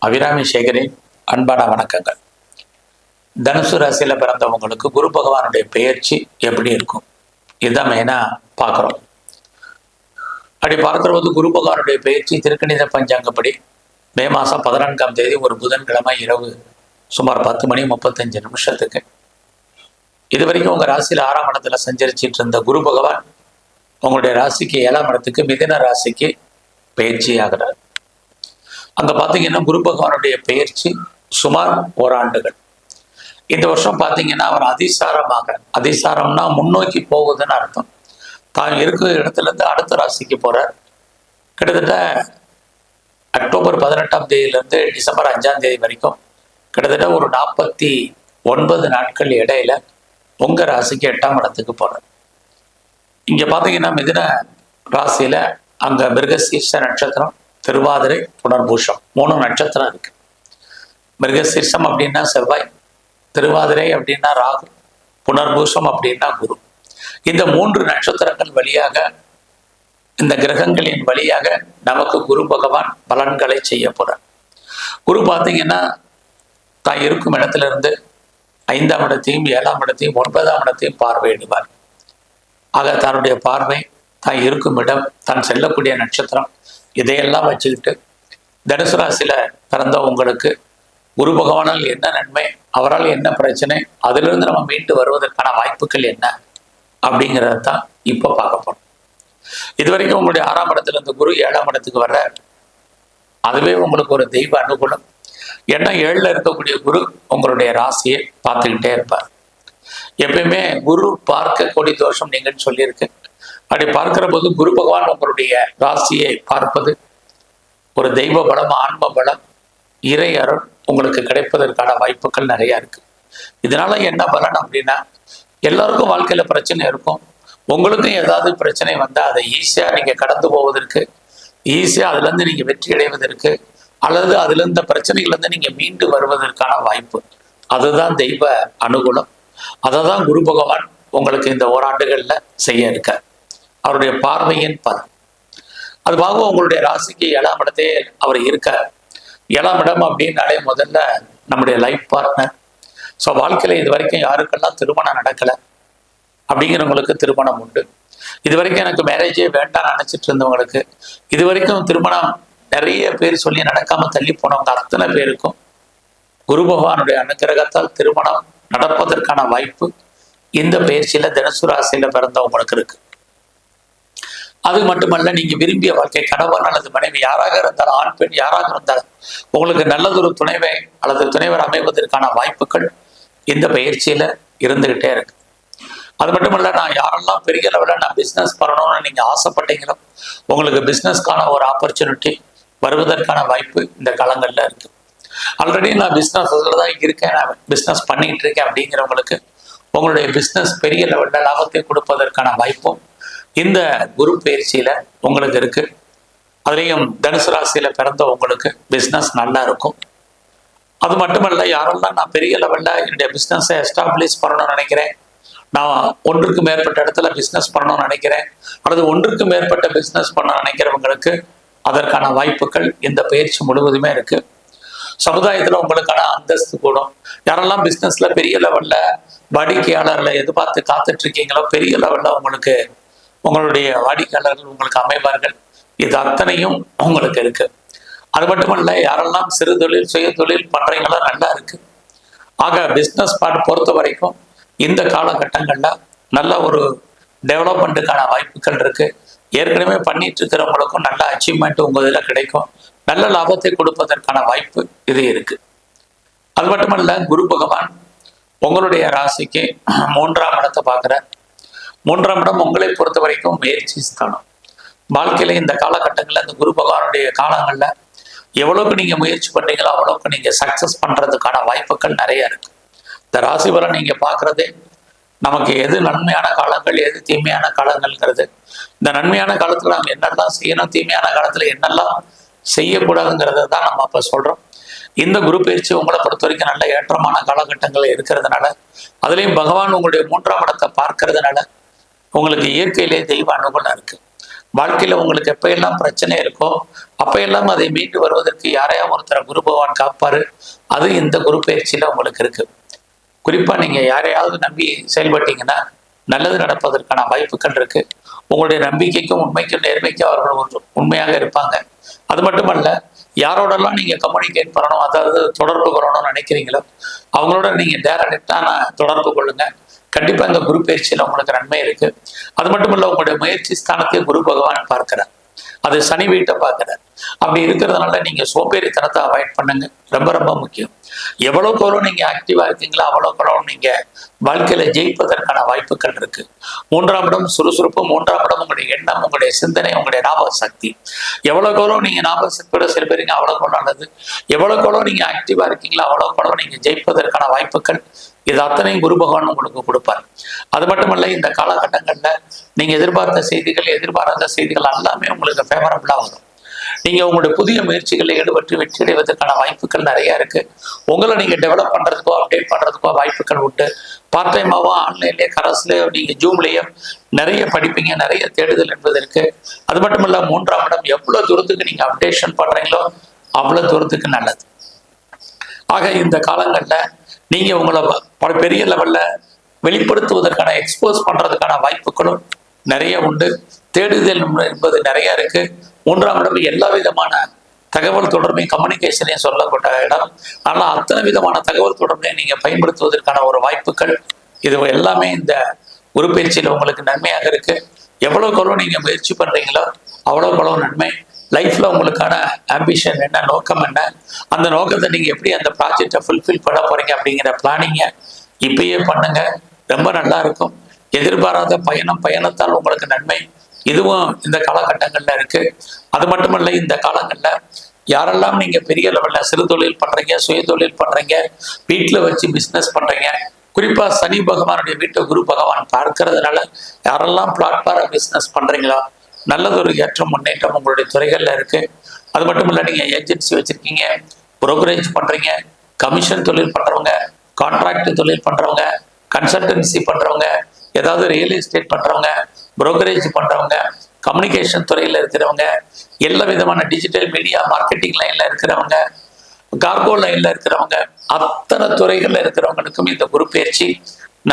அபிராமி சேகரின் அன்பான வணக்கங்கள். தனுசு ராசியில் பிறந்தவங்களுக்கு குரு பகவானுடைய பெயர்ச்சி எப்படி இருக்கும், இதுதான் மெயினாக பார்க்குறோம். அப்படி பார்க்குற போது குரு பகவானுடைய பெயர்ச்சி திருக்கணித பஞ்சாங்கப்படி மே மாதம் 14ஆம் தேதி ஒரு புதன்கிழமை இரவு சுமார் 10:35 இது வரைக்கும் உங்கள் ராசியில் 6ஆம் இடத்துல சஞ்சரிச்சிட்டு இருந்த குரு பகவான் உங்களுடைய ராசிக்கு 7ஆம் இடத்துக்கு மிதுன ராசிக்கு பெயர்ச்சி ஆகிறார். அங்கே பார்த்தீங்கன்னா குரு பகவானுடைய பெயர்ச்சி சுமார் ஓராண்டுகள். இந்த வருஷம் பார்த்தீங்கன்னா அவர் அதிசாரம்னா முன்னோக்கி போகுதுன்னு அர்த்தம். தான் இருக்கிற இடத்துலேருந்து அடுத்த ராசிக்கு போகிறார். கிட்டத்தட்ட அக்டோபர் 18ஆம் தேதியிலேருந்து டிசம்பர் 5ஆம் தேதி வரைக்கும் கிட்டத்தட்ட ஒரு 49 நாட்கள் இடையில உங்கள் ராசிக்கு 8ஆம் இடத்துக்கு போகிறார். இங்கே பார்த்தீங்கன்னா மிதுன ராசியில் அங்கே மிருகசீர்ஷ நட்சத்திரம், திருவாதிரை, புனர்பூஷம் 3 நட்சத்திரம் இருக்கு. மிருகசீர்ஷம் அப்படின்னா செவ்வாய், திருவாதிரை அப்படின்னா ராகு, புனர்பூஷம் அப்படின்னா குரு. இந்த 3 நட்சத்திரங்கள் வழியாக, இந்த கிரகங்களின் வழியாக நமக்கு குரு பகவான் பலன்களை செய்ய போறார். குரு பார்த்தீங்கன்னா தான் இருக்கும் இடத்துல இருந்து 5ஆம் இடத்தையும் 7ஆம் இடத்தையும் 9ஆம் இடத்தையும் பார்வையிடுவார். ஆக தன்னுடைய பார்வை தான் இருக்கும் இடம், தான் செல்லக்கூடிய நட்சத்திரம், இதையெல்லாம் வச்சுக்கிட்டு தனுசு ராசியில் பிறந்த உங்களுக்கு குரு பகவானால் என்ன நன்மை, அவரால் என்ன பிரச்சனை, அதிலிருந்து நம்ம மீண்டு வருவதற்கான வாய்ப்புகள் என்ன அப்படிங்கிறத தான் இப்போ பார்க்க போறோம். இது வரைக்கும் உங்களுடைய 6ஆம் இடத்துல இருந்த குரு 7ஆம் இடத்துக்கு வர்ற, அதுவே உங்களுக்கு ஒரு தெய்வ அனுகூலம். ஏன்னா 7ல் இருக்கக்கூடிய குரு உங்களுடைய ராசியை பார்த்துக்கிட்டே இருப்பார். எப்பயுமே குரு பார்க்க கொடி தோஷம் நீங்கன்னு சொல்லியிருக்கு. அப்படி பார்க்கிற போது குரு பகவான் உங்களுடைய ராசியை பார்ப்பது ஒரு தெய்வ பலம், ஆன்ம பலம், இறை அருள் உங்களுக்கு கிடைப்பதற்கான வாய்ப்புகள் நிறையா இருக்கு. இதனால என்ன பலன் அப்படின்னா, எல்லாருக்கும் வாழ்க்கையில பிரச்சனை இருக்கும். உங்களுக்கும் ஏதாவது பிரச்சனை வந்தால் அதை ஈஸியாக நீங்கள் கடந்து போவதற்கு, ஈஸியாக அதுலேருந்து நீங்கள் வெற்றி அடைவதற்கு, அல்லது அதுலேருந்து பிரச்சனைகள்லேருந்து நீங்கள் மீண்டு வருவதற்கான வாய்ப்பு, அதுதான் தெய்வ அனுகூலம். அதை தான் குரு பகவான் உங்களுக்கு இந்த ஓராண்டுகளில் செய்ய இருக்கார். அவருடைய பார்வையின் பலன் அதுவாக உங்களுடைய ராசிக்கு 7ஆம் இடத்தே அவர் இருக்கார். 7ஆம் இடம் அப்படின்னாலே முதல்ல நம்முடைய லைஃப் பார்ட்னர். ஸோ வாழ்க்கையில் இது வரைக்கும் யாருக்கெல்லாம் திருமணம் நடக்கலை அப்படிங்கிறவங்களுக்கு திருமணம் உண்டு. இது வரைக்கும் எனக்கு மேரேஜே வேண்டாம் நினச்சிட்டு இருந்தவங்களுக்கு, இது வரைக்கும் திருமணம் நிறைய பேர் சொல்லி நடக்காமல் தள்ளி போனவங்க அத்தனை பேருக்கும் குரு பகவானுடைய அனுக்கிரகத்தால் திருமணம் நடப்பதற்கான வாய்ப்பு இந்த பயிற்சியில் தனுசு ராசியில் பிறந்தவங்களுக்கு இருக்கு. அது மட்டுமல்ல, நீங்க விரும்பிய வாழ்க்கை, கணவன் அல்லது மனைவி யாராக இருந்தாலும், ஆண் பெண் யாராக இருந்தாலும், உங்களுக்கு நல்லதொரு துணைவை அல்லது துணைவர் அமைவதற்கான வாய்ப்புகள் இந்த பயிற்சியில இருந்துகிட்டே இருக்கு. அது மட்டுமல்ல, நான் யாரெல்லாம் பெரிய லெவலில் நான் பிஸ்னஸ் பண்ணணும்னு நீங்க ஆசைப்பட்டீங்களோ, உங்களுக்கு பிஸ்னஸ்க்கான ஒரு ஆப்பர்ச்சுனிட்டி வருவதற்கான வாய்ப்பு இந்த காலங்களில் இருக்கு. ஆல்ரெடி நான் பிஸ்னஸ்ல தான் இருக்கேன், நான் பிஸ்னஸ் பண்ணிட்டு இருக்கேன் அப்படிங்கிறவங்களுக்கு உங்களுடைய பிஸ்னஸ் பெரிய லெவலில் லாபத்தை கொடுப்பதற்கான வாய்ப்பும் இந்த குரு பயிற்சியில உங்களுக்கு இருக்கு. அதுலேயும் தனுசு ராசியில பிறந்த உங்களுக்கு பிஸ்னஸ் நல்லா இருக்கும். அது மட்டுமல்ல, யாரெல்லாம் நான் பெரிய லெவலில் என்னுடைய பிஸ்னஸை எஸ்டாப்ளிஷ் பண்ணணும்னு நினைக்கிறேன், நான் ஒன்றுக்கு மேற்பட்ட இடத்துல பிஸ்னஸ் பண்ணணும்னு நினைக்கிறேன், அல்லது ஒன்றுக்கு மேற்பட்ட பிஸ்னஸ் பண்ண நினைக்கிறவங்களுக்கு அதற்கான வாய்ப்புகள் இந்த பயிற்சி முழுவதுமே இருக்கு. சமுதாயத்தில் உங்களுக்கான அந்தஸ்து கூடும். யாரெல்லாம் பிஸ்னஸ்ல பெரிய லெவலில் வாடிக்கையாளர்களை எதிர்பார்த்து காத்துட்டு இருக்கீங்களோ, பெரிய லெவலில் உங்களுக்கு உங்களுடைய வாடிக்கையாளர்கள் உங்களுக்கு அமைவார்கள். இது அத்தனையும் உங்களுக்கு இருக்கு. அது மட்டுமல்ல, யாரெல்லாம் சிறு தொழில், சுய தொழில் பண்றீங்களோ நல்லா இருக்கு. ஆக பிஸ்னஸ் பார்ட் பொறுத்த வரைக்கும் இந்த காலகட்டங்கள்ல நல்ல ஒரு டெவலப்மெண்ட்டுக்கான வாய்ப்புகள் இருக்கு. ஏற்கனவே பண்ணிட்டு இருக்கிறவங்களுக்கும் நல்ல அச்சீவ்மெண்ட் உங்க இதில் கிடைக்கும். நல்ல லாபத்தை கொடுப்பதற்கான வாய்ப்பு இது இருக்கு. அது மட்டுமல்ல, குரு பகவான் உங்களுடைய ராசிக்கு 3ஆம் இடத்தை பார்க்குற. 3ஆம் இடம் உங்களை பொறுத்த வரைக்கும் முயற்சி ஸ்தானம். வாழ்க்கையில இந்த காலகட்டங்களில், இந்த குரு பகவானுடைய காலங்களில் எவ்வளவுக்கு நீங்க முயற்சி பண்றீங்களோ அவ்வளவுக்கு நீங்க சக்சஸ் பண்றதுக்கான வாய்ப்புகள் நிறைய இருக்கு. இந்த ராசி பலன் நீங்க பார்க்கறதே நமக்கு எது நன்மையான காலங்கள், எது தீமையான காலங்கள்ங்கிறது. இந்த நன்மையான காலத்துல நம்ம என்னெல்லாம் செய்யணும், தீமையான காலத்துல என்னெல்லாம் செய்யக்கூடாதுங்கிறத தான் நம்ம அப்ப சொல்றோம். இந்த குரு பயிற்சி உங்களை பொறுத்த வரைக்கும் நல்ல ஏற்றமான காலகட்டங்கள் இருக்கிறதுனால, அதுலேயும் பகவான் உங்களுடைய 3ஆம் இடத்தை பார்க்கறதுனால உங்களுக்கு இயற்கையிலே தெய்வ அனுகூலம் இருக்கு. வாழ்க்கையில உங்களுக்கு எப்ப எல்லாம் பிரச்சனை இருக்கோ அப்ப எல்லாம் அதை மீண்டு வருவதற்கு யாரையாவது ஒருத்தரை குரு பகவான் காப்பாரு. அது இந்த குரு பயிற்சியில உங்களுக்கு இருக்கு. குறிப்பா நீங்க யாரையாவது நம்பி செயல்பட்டீங்கன்னா நல்லது நடப்பதற்கான வாய்ப்புகள் இருக்கு. உங்களுடைய நம்பிக்கைக்கும் உண்மைக்கும் நேர்மைக்கும் அவர்கள் உண்மையாக இருப்பாங்க. அது மட்டுமல்ல, யாரோடலாம் நீங்க கம்யூனிகேட் பண்ணணும், அதாவது தொடர்பு கொள்ளணும்னு நினைக்கிறீங்களோ அவங்களோட நீங்க டைரக்டான தொடர்பு கொள்ளுங்க. கண்டிப்பா இந்த குரு பயிற்சியில உங்களுக்கு நன்மை இருக்கு. அது மட்டும் இல்ல, உங்களுடைய முயற்சி ஸ்தானத்தையும் குரு பகவான் பார்க்கிறார். அது சனி வீட்டை பார்க்கிறார். அப்படி இருக்கிறதுனால நீங்க சோம்பேறித்தனத்தை அவாய்ட் பண்ணுங்க. ரொம்ப ரொம்ப முக்கியம். எவ்வளவுக்கு எவ்வளவு நீங்க ஆக்டிவா இருக்கீங்களோ அவ்வளவுக்கு எவ்வளவு நீங்க வாழ்க்கையில ஜெயிப்பதற்கான வாய்ப்புகள் இருக்கு. 3ஆம் இடம் சுறுசுறுப்பு, 3ஆம் இடம் உங்களுடைய எண்ணம், உங்களுடைய சிந்தனை, உங்களுடைய ஞாபக சக்தி. எவ்வளவுக்கு எவ்வளவு நீங்க ஞாபக சக்தியோட செயல்படுறீங்க அவ்வளவுக்கு நல்லது. எவ்வளவுக்கு எவ்வளவு நீங்க ஆக்டிவா இருக்கீங்களோ அவ்வளவுக்கு எவ்வளவு நீங்க ஜெயிப்பதற்கான வாய்ப்புகள் இது அத்தனையும் குரு பகவான் உங்களுக்கு கொடுப்பார். அது மட்டுமல்ல, இந்த காலகட்டங்கள்ல நீங்க எதிர்பார்த்த செய்திகள், எதிர்பாராத செய்திகள் எல்லாமே உங்களுக்கு ஃபேவரபிளா வரும். நீங்க உங்களுடைய புதிய முயற்சிகளில் ஈடுபட்டு வெற்றி அடைவதற்கான வாய்ப்புகள் நிறைய இருக்கு. உங்களை நீங்க டெவலப் பண்றதுக்கோ அப்டேட் பண்றதுக்கோ வாய்ப்புகள் உண்டு. பார்ட் டைமாவோ ஆன்லைன்லயே கரஸ்லயோ நீங்க ஜூம்லயோ நிறைய படிப்பீங்க, நிறைய தேடுதல் என்பது இருக்கு. அது மட்டும் இல்ல, 3ஆம் இடம் எவ்வளவு தூரத்துக்கு நீங்க அப்டேஷன் பண்றீங்களோ அவ்வளவு தூரத்துக்கு நல்லது. ஆக இந்த காலங்கள்ல நீங்க உங்களை பெரிய லெவல்ல வெளிப்படுத்துவதற்கான எக்ஸ்போஸ் பண்றதுக்கான வாய்ப்புகளும் நிறைய உண்டு. தேடுதல் என்பது நிறைய இருக்கு. 3ஆம் இடம் எல்லா விதமான தகவல் தொடர்பையும் கம்யூனிகேஷனையும் சொல்லப்பட்ட இடம். ஆனால் அத்தனை விதமான தகவல் தொடர்பையும் நீங்க பயன்படுத்துவதற்கான ஒரு வாய்ப்புகள் இது எல்லாமே இந்த குரு பயிற்சியில உங்களுக்கு நன்மையாக இருக்கு. எவ்வளவுக்கு எவ்வளவு நீங்க முயற்சி பண்றீங்களோ அவ்வளவுக்கு எவ்வளவு நன்மை. லைஃப்ல உங்களுக்கான ஆம்பிஷன் என்ன, நோக்கம் என்ன, அந்த நோக்கத்தை நீங்க எப்படி அந்த ப்ராஜெக்டை ஃபுல்ஃபில் பண்ண போறீங்க அப்படிங்கிற பிளானிங்க இப்பயே பண்ணுங்க. ரொம்ப நல்லா இருக்கும். எதிர்பாராத பயணத்தால் உங்களுக்கு நன்மை இதுவும் இந்த காலகட்டங்கள்ல இருக்கு. அது மட்டுமல்ல, இந்த காலங்கள்ல யாரெல்லாம் நீங்க பெரிய லெவல்ல சிறு தொழில் பண்றீங்க, சுய தொழில் பண்றீங்க, வீட்டுல வச்சு பிசினஸ் பண்றீங்க, குறிப்பா சனி பகவானுடைய வீட்டை குரு பகவான் பார்க்கறதுனால யாரெல்லாம் பிளாட்ஃபார்ம் பிசினஸ் பண்றீங்களோ நல்லதொரு ஏற்றம் முன்னேற்றம் உங்களுடைய துறைகள்ல இருக்கு. அது மட்டும் இல்ல, நீங்க ஏஜென்சி வச்சிருக்கீங்க, புரோக்கரேஜ் பண்றீங்க, கமிஷன் தொழில் பண்றவங்க, கான்ட்ராக்ட் தொழில் பண்றவங்க, கன்சல்டன்சி பண்றவங்க, ஏதாவது ரியல் எஸ்டேட் பண்றவங்க, புரோக்கரேஜ் பண்றவங்க, கம்யூனிகேஷன் துறையில இருக்கிறவங்க, எல்லா விதமான டிஜிட்டல் மீடியா மார்க்கெட்டிங் லைன்ல இருக்கிறவங்க, கார்கோ லைன்ல இருக்கிறவங்க, அத்தனை துறைகள்ல இருக்கிறவங்களுக்கும் இந்த குரு பயிற்சி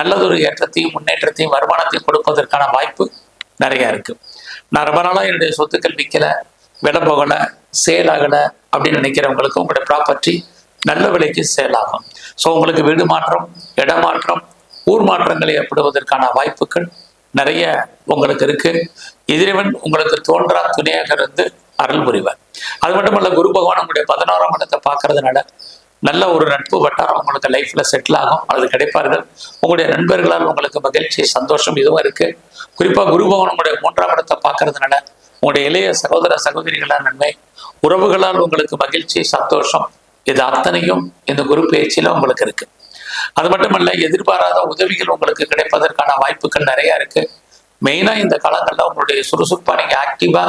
நல்லதொரு ஏற்றத்தையும் முன்னேற்றத்தையும் வருமானத்தையும் கொடுப்பதற்கான வாய்ப்பு நிறைய இருக்கு. நான் ரொம்ப நாளா என்னுடைய சொத்துக்கள் விற்கல, விலை போகல, சேல் ஆகல அப்படின்னு நினைக்கிறவங்களுக்கு உங்களுடைய ப்ராப்பர்ட்டி நல்ல விலைக்கு சேல் ஆகும். ஸோ உங்களுக்கு வீடு மாற்றம், இடமாற்றம், ஊர் மாற்றங்களை ஏற்படுவதற்கான வாய்ப்புகள் நிறைய உங்களுக்கு இருக்கு. இறைவன் உங்களுக்கு தோன்றா துணையாக இருந்து அருள் புரிவார். அது மட்டுமல்ல, குரு பகவான் உங்களுடைய 11ஆம் இடத்தை பார்க்கறதுனால நல்ல ஒரு நட்பு வட்டாரம் உங்களுக்கு லைஃப்ல செட்டில் ஆகும், அது கிடைப்பார்கள். உங்களுடைய நண்பர்களால் உங்களுக்கு மகிழ்ச்சி, சந்தோஷம் இதுவும் இருக்கு. குறிப்பா குரு பகவான் உங்களுடைய 3ஆம் இடத்தை பார்க்கறதுனால உங்களுடைய இளைய சகோதர சகோதரிகளால் நன்மை, உறவுகளால் உங்களுக்கு மகிழ்ச்சி, சந்தோஷம் இது அத்தனையும் இந்த குரு பயிற்சியில உங்களுக்கு இருக்கு. அது மட்டுமல்ல, எதிர்பாராத உதவிகள் உங்களுக்கு கிடைப்பதற்கான வாய்ப்புகள் நிறைய இருக்கு. மெயினா இந்த காலங்கள்ல உங்களுடைய சுறுசுறுப்பா நீங்க ஆக்டிவா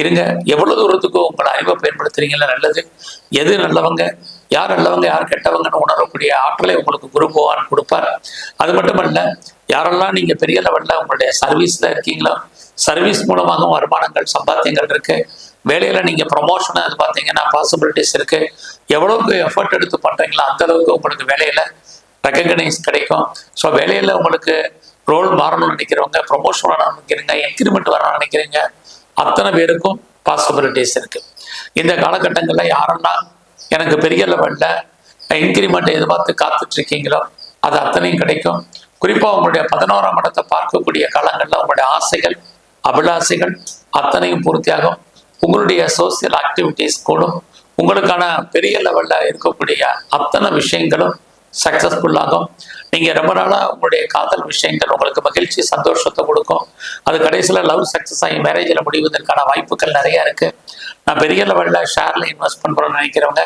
இருங்க. எவ்வளவு தூரத்துக்கு உங்களை அறிவை பயன்படுத்துறீங்களா நல்லது. எது நல்லவங்க, யார் நல்லவங்க, யார் கெட்டவங்கன்னு உணரக்கூடிய ஆற்றலை உங்களுக்கு குரு பகவான் கொடுப்பார். அது மட்டுமல்ல, யாரெல்லாம் நீங்க பெரிய லெவல்ல உங்களுடைய சர்வீஸ்ல இருக்கீங்களோ சர்வீஸ் மூலமாக வருமானங்கள், சம்பாத்தியங்கள் இருக்கு. வேலையில நீங்க ப்ரொமோஷன் அது பார்த்தீங்கன்னா பாசிபிலிட்டிஸ் இருக்கு. எவ்வளவுக்கு எஃபர்ட் எடுத்து பண்றீங்களோ அந்த அளவுக்கு உங்களுக்கு வேலையில ரெக்கக்னைஸ் கிடைக்கும். ஸோ வேலையில உங்களுக்கு ரோல் மாறணும்னு நினைக்கிறவங்க, ப்ரொமோஷன் வரணும்னு நினைக்கிறீங்க, இன்க்ரிமெண்ட் வரணும்னு நினைக்கிறீங்க, அத்தனை பேருக்கும் பாசிபிலிட்டிஸ் இருக்கு. இந்த காலகட்டங்களில் யாரெல்லாம் எனக்கு பெரிய லெவல்ல இன்க்ரிமெண்ட் எதிர்பார்த்து காத்துட்டு இருக்கீங்களோ அது அத்தனையும் கிடைக்கும். குறிப்பா உங்களுடைய 11ஆம் இடத்தை பார்க்கக்கூடிய காலங்களில் உங்களுடைய ஆசைகள், அபிலாசைகள் அத்தனையும் பூர்த்தியாகும். உங்களுடைய சோசியல் ஆக்டிவிட்டிஸ் கூடும். உங்களுக்கான பெரிய லெவல்ல இருக்கக்கூடிய அத்தனை விஷயங்களும் சக்சஸ்ஃபுல் ஆகும். நீங்க ரொம்ப நாளா உங்களுடைய காதல் விஷயங்கள் உங்களுக்கு மகிழ்ச்சி, சந்தோஷத்தை கொடுக்கும். அது கடைசியில லவ் சக்சஸ் ஆகி மேரேஜில் முடிவதற்கான வாய்ப்புகள் நிறைய இருக்கு. நான் பெரிய லெவல்ல ஷேர்ல இன்வெஸ்ட் பண்றோம்னு நினைக்கிறவங்க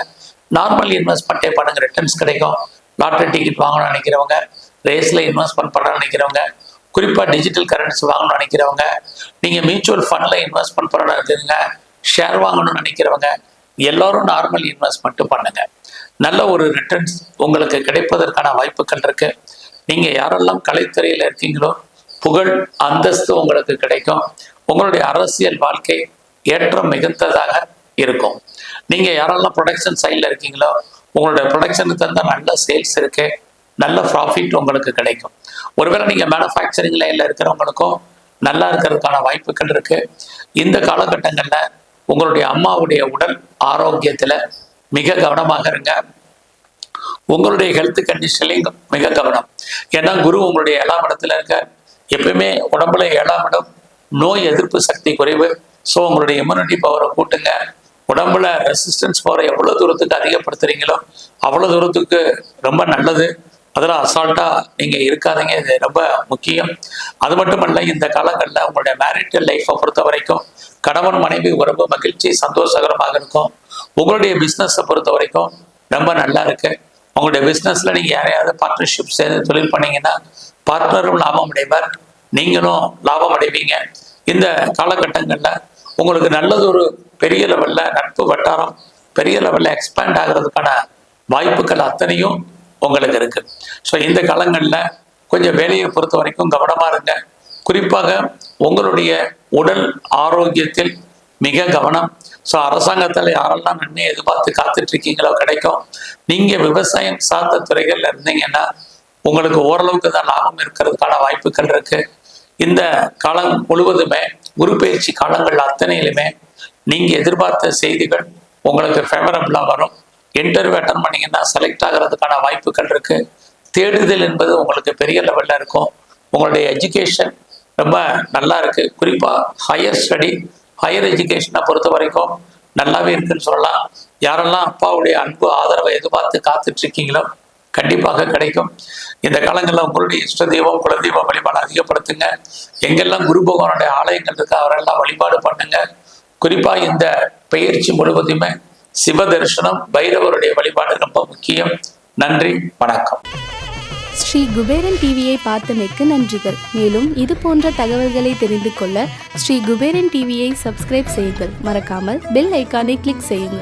நார்மல் இன்வெஸ்ட்மெண்ட்டே பண்ணுங்க, ரிட்டர்ன்ஸ் கிடைக்கும். லாட்டரி டிக்கெட் வாங்கணும்னு நினைக்கிறவங்க, ரேஸ்ல இன்வெஸ்ட்மெண்ட் பண்ண நினைக்கிறவங்க, குறிப்பா டிஜிட்டல் கரன்சி வாங்கணும்னு நினைக்கிறவங்க, நீங்க மியூச்சுவல் ஃபண்ட்ல இன்வெஸ்ட்மெண்ட் பண்ண நினைக்கிறவங்க, ஷேர் வாங்கணும்னு நினைக்கிறவங்க எல்லாரும் நார்மல் இன்வெஸ்ட்மெண்ட் பண்ணுங்க. நல்ல ஒரு ரிட்டர்ன்ஸ் உங்களுக்கு கிடைப்பதற்கான வாய்ப்புகள் இருக்கு. நீங்க யாரெல்லாம் கலைத்துறையில இருக்கீங்களோ புகழ், அந்தஸ்து உங்களுக்கு கிடைக்கும். உங்களுடைய அரசியல் வாழ்க்கை ஏற்றம் மிகுந்ததாக இருக்கும். நீங்க யாரெல்லாம் ப்ரொடக்ஷன் சைடில் இருக்கீங்களோ உங்களுடைய ப்ரொடக்ஷனுக்கு தந்தால் நல்ல சேல்ஸ் இருக்கு, நல்ல ப்ராஃபிட் உங்களுக்கு கிடைக்கும். ஒருவேளை நீங்க மேனுஃபேக்சரிங் லைன்ல இருக்கிறவங்களுக்கும் நல்லா இருக்கிறதுக்கான வாய்ப்புகள் இருக்கு. இந்த காலகட்டங்கள்ல உங்களுடைய அம்மாவுடைய உடல் ஆரோக்கியத்துல மிக கவனமாக இருங்க. உங்களுடைய ஹெல்த் கண்டிஷன்லையும் மிக கவனம். ஏன்னா குரு உங்களுடைய 7ஆம் இடத்துல இருக்க. எப்பயுமே உடம்புல 7ஆம் இடம் நோய் எதிர்ப்பு சக்தி குறைவு. ஸோ உங்களுடைய இம்யூனிட்டி பவரை கூட்டுங்க. உடம்புல ரெசிஸ்டன்ஸ் பவரை எவ்வளோ தூரத்துக்கு அதிகப்படுத்துறீங்களோ அவ்வளோ தூரத்துக்கு ரொம்ப நல்லது. அதெல்லாம் அசால்ட்டாக நீங்கள் இருக்காதீங்க, இது ரொம்ப முக்கியம். அது மட்டுமல்ல, இந்த காலங்களில் உங்களுடைய மேரிட்டல் லைஃப்பை பொறுத்த வரைக்கும் கணவன் மனைவி உறவு மகிழ்ச்சி சந்தோஷகரமாக இருக்கும். உங்களுடைய பிஸ்னஸை பொறுத்த வரைக்கும் ரொம்ப நல்லா இருக்கு. உங்களுடைய பிஸ்னஸில் நீங்கள் யாரையாவது பார்ட்னர்ஷிப் சேர்ந்து தொழில் பண்ணீங்கன்னா பார்ட்னரும் லாபம் அடைவார், நீங்களும் லாபம் அடைவீங்க. இந்த காலகட்டங்களில் உங்களுக்கு நல்லது ஒரு பெரிய லெவலில் நட்பு வட்டாரம் பெரிய லெவலில் எக்ஸ்பேண்ட் ஆகிறதுக்கான வாய்ப்புகள் அத்தனையும் உங்களுக்கு இருக்கு. ஸோ இந்த காலங்களில் கொஞ்சம் வேலையை பொறுத்த வரைக்கும் கவனமாக இருங்க. குறிப்பாக உங்களுடைய உடல் ஆரோக்கியத்தில் மிக கவனம். ஸோ அரசாங்கத்தில் யாரெல்லாம் நன்மை எதிர்பார்த்து காத்துட்டு இருக்கீங்களோ கிடைக்கும். நீங்கள் விவசாயம் சார்ந்த துறைகளில் இருந்தீங்கன்னா உங்களுக்கு ஓரளவுக்கு தான் லாபம் இருக்கிறதுக்கான வாய்ப்புகள் இருக்கு. இந்த காலம் முழுவதுமே குரு பயிற்சி காலங்கள் அத்தனையிலுமே நீங்கள் எதிர்பார்த்த செய்திகள் உங்களுக்கு ஃபேவரபிளாக வரும். இன்டர்வியூ அட்டன் பண்ணீங்கன்னா செலக்ட் ஆகிறதுக்கான வாய்ப்புகள் இருக்கு. தேடுதல் என்பது உங்களுக்கு பெரிய லெவலில் இருக்கும். உங்களுடைய எஜுகேஷன் ரொம்ப நல்லா இருக்கு. குறிப்பாக ஹையர் ஸ்டடி ஹையர் எஜுகேஷனை பொறுத்த வரைக்கும் நல்லாவே இருக்குன்னு சொல்லலாம். யாரெல்லாம் அப்பாவுடைய அன்பு ஆதரவை எதிர்பார்த்து காத்துட்டு இருக்கீங்களோ கண்டிப்பாக கிடைக்கும். இந்த காலங்களில் உங்களுடைய இஷ்ட தெய்வம் குலதெய்வம் வழிபாடு அதிகப்படுத்துங்க. எங்கெல்லாம் குரு பகவானுடைய ஆலயங்கள் இருக்கு அவரெல்லாம் வழிபாடு பண்ணுங்க. குறிப்பாக இந்த பயிற்சி முழுவதுமே சிவ தரிசனம் பைரவருடைய வழிபாடு ரொம்ப முக்கியம். நன்றி, வணக்கம். ஸ்ரீ குபேரன் டிவியை பார்த்தமைக்கு நன்றிகள். மேலும் இது போன்ற தகவல்களை தெரிந்து கொள்ள ஸ்ரீ குபேரன் டிவியை சப்ஸ்கிரைப் செய்யுங்கள். மறக்காமல் பெல் ஐக்கானை கிளிக் செய்யுங்கள்.